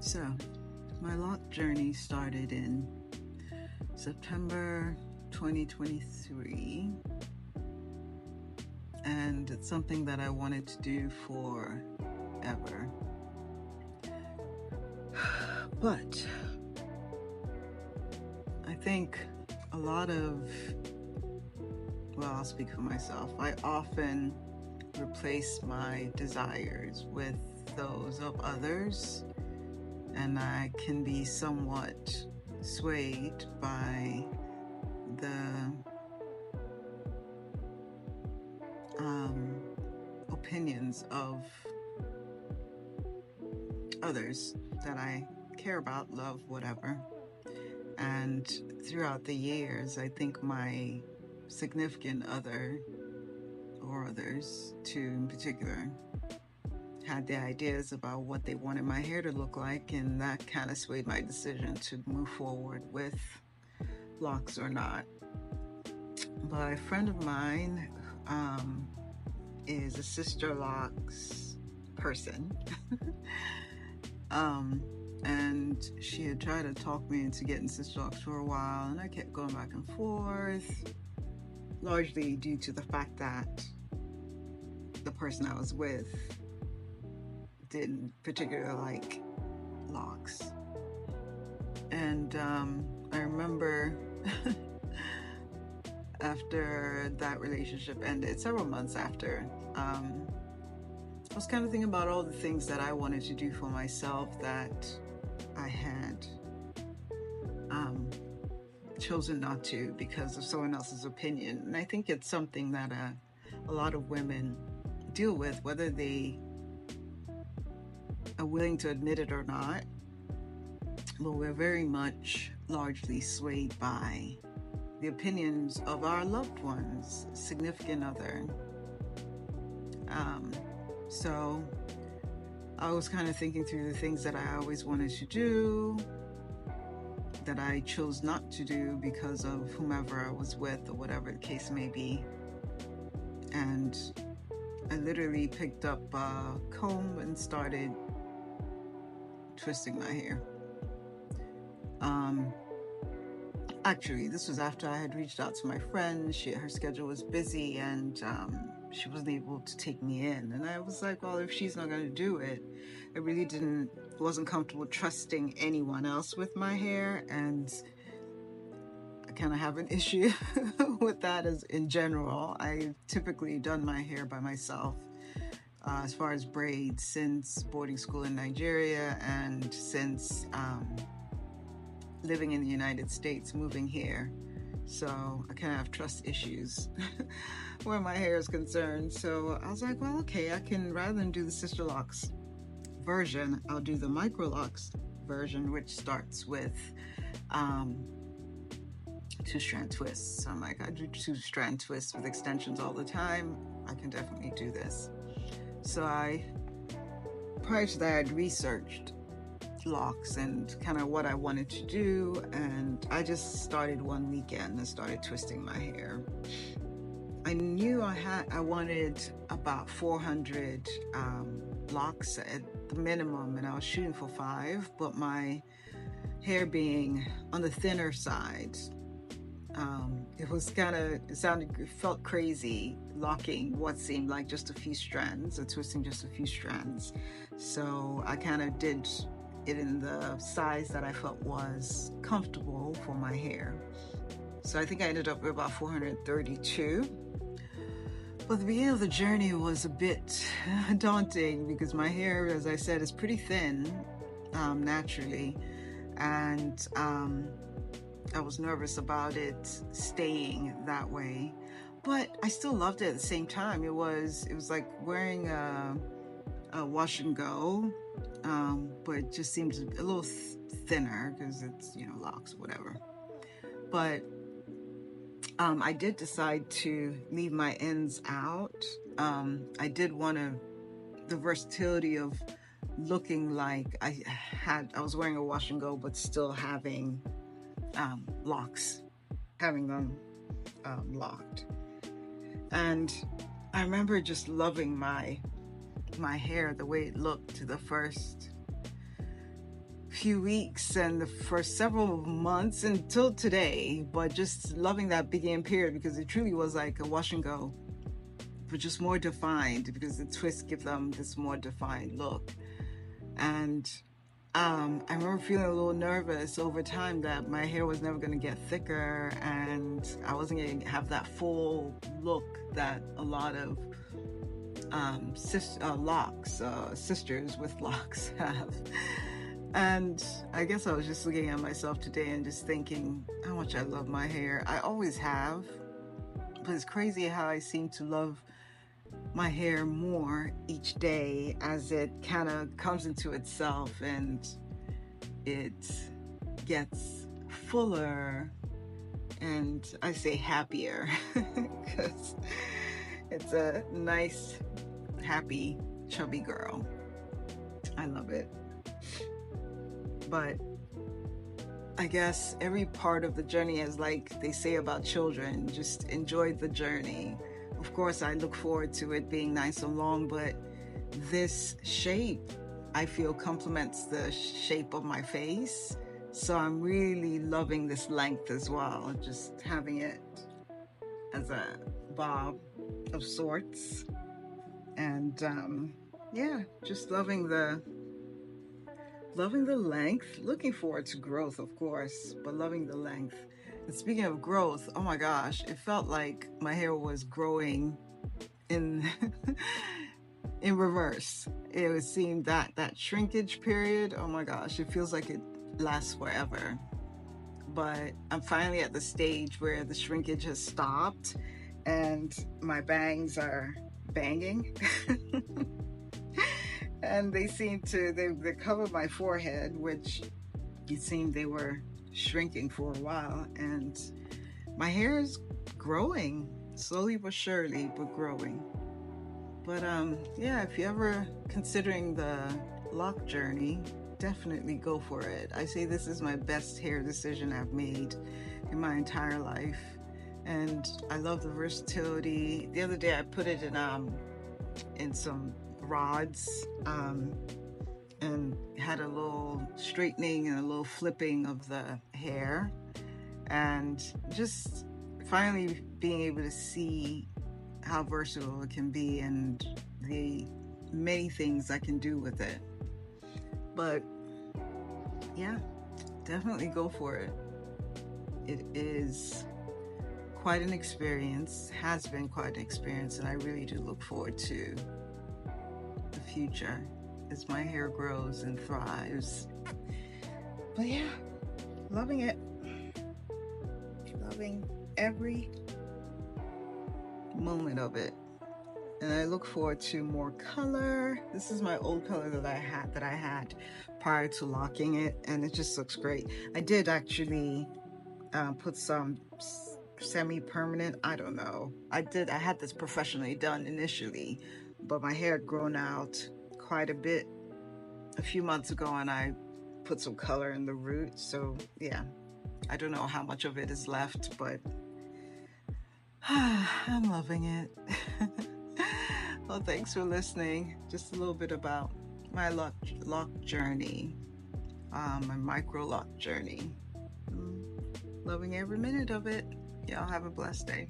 So, my lock journey started in September 2023, and it's something that I wanted to do forever. But I think a lot of, I'll speak for myself. I often replace my desires with those of others, and I can be somewhat swayed by the opinions of others that I care about, love, whatever. And throughout the years, I think my significant other, or others too in particular, had their ideas about what they wanted my hair to look like, and that kind of swayed my decision to move forward with locks or not. But a friend of mine is a sister locks person. And she had tried to talk me into getting sister locks for a while, and I kept going back and forth, largely due to the fact that the person I was with didn't particularly like locks. And I remember after that relationship ended, several months after, I was kind of thinking about all the things that I wanted to do for myself that I had chosen not to because of someone else's opinion. And I think it's something that a lot of women deal with, whether they are willing to admit it or not. But we're very much largely swayed by the opinions of our loved ones, significant other. So I was kind of thinking through the things that I always wanted to do, that I chose not to do because of whomever I was with or whatever the case may be. And I literally picked up a comb and started twisting my hair. Actually, this was after I had reached out to my friend. Her schedule was busy, and she wasn't able to take me in. And I was like, well, if she's not going to do it, I really wasn't comfortable trusting anyone else with my hair. And I kind of have an issue with that as in general. I've typically done my hair by myself. As far as braids, since boarding school in Nigeria and since living in the United States, moving here. So I kind of have trust issues where my hair is concerned. So I was like, well, okay, I can, rather than do the sister locks version, I'll do the Microlocs version, which starts with 2-strand twists. So I'm like, I do 2-strand twists with extensions all the time. I can definitely do this. So prior to that, I'd researched locks and kind of what I wanted to do, and I just started one weekend and started twisting my hair. I knew I wanted about 400 locks at the minimum, and I was shooting for 5, but my hair being on the thinner side, it felt crazy locking what seemed like just a few strands or twisting just a few strands. So I kind of did it in the size that I felt was comfortable for my hair. So I think I ended up with about 432. But the beginning of the journey was a bit daunting because my hair, as I said, is pretty thin naturally. And I was nervous about it staying that way. But I still loved it at the same time. It was like wearing a wash and go, but it just seems a little thinner because it's, locks, whatever. But I did decide to leave my ends out. I did want the versatility of looking like I was wearing a wash and go, but still having locks, having them locked. And I remember just loving my hair, the way it looked to the first few weeks and for several months until today, but just loving that beginning period because it truly was like a wash and go, but just more defined because the twists give them this more defined look. And I remember feeling a little nervous over time that my hair was never going to get thicker and I wasn't going to have that full look that a lot of sisters with locks have. And I guess I was just looking at myself today and just thinking how much I love my hair. I always have, but it's crazy how I seem to love my hair more each day as it kind of comes into itself and it gets fuller, and I say happier because it's a nice, happy, chubby girl. I love it. But I guess every part of the journey is like they say about children, just enjoy the journey. Of course, I look forward to it being nice and long, but this shape, I feel, complements the shape of my face. So I'm really loving this length as well, just having it as a bob of sorts. And yeah, just loving the length. Looking forward to growth, of course, but loving the length. And speaking of growth, oh my gosh, it felt like my hair was growing in in reverse. It seemed that shrinkage period, oh my gosh, it feels like it lasts forever. But I'm finally at the stage where the shrinkage has stopped and my bangs are banging. And they seem to, they cover my forehead, which it seemed they were shrinking for a while, and my hair is growing slowly but surely, but growing. But yeah, if you're ever considering the lock journey, definitely go for it. I say this is my best hair decision I've made in my entire life, and I love the versatility. The other day I put it in some rods and had a little straightening and a little flipping of the hair, and just finally being able to see how versatile it can be and the many things I can do with it. But yeah, definitely go for it. It is quite an experience, has been quite an experience, and I really do look forward to the future as my hair grows and thrives. But yeah, loving it. Loving every moment of it. And I look forward to more color. This is my old color that I had prior to locking it, and it just looks great. I did actually put some semi-permanent, I don't know. I had this professionally done initially, but my hair had grown out quite a bit a few months ago, and I put some color in the root. So yeah, I don't know how much of it is left, but I'm loving it. Well, thanks for listening. Just a little bit about my lock journey, my micro lock journey. Loving every minute of it. Y'all have a blessed day.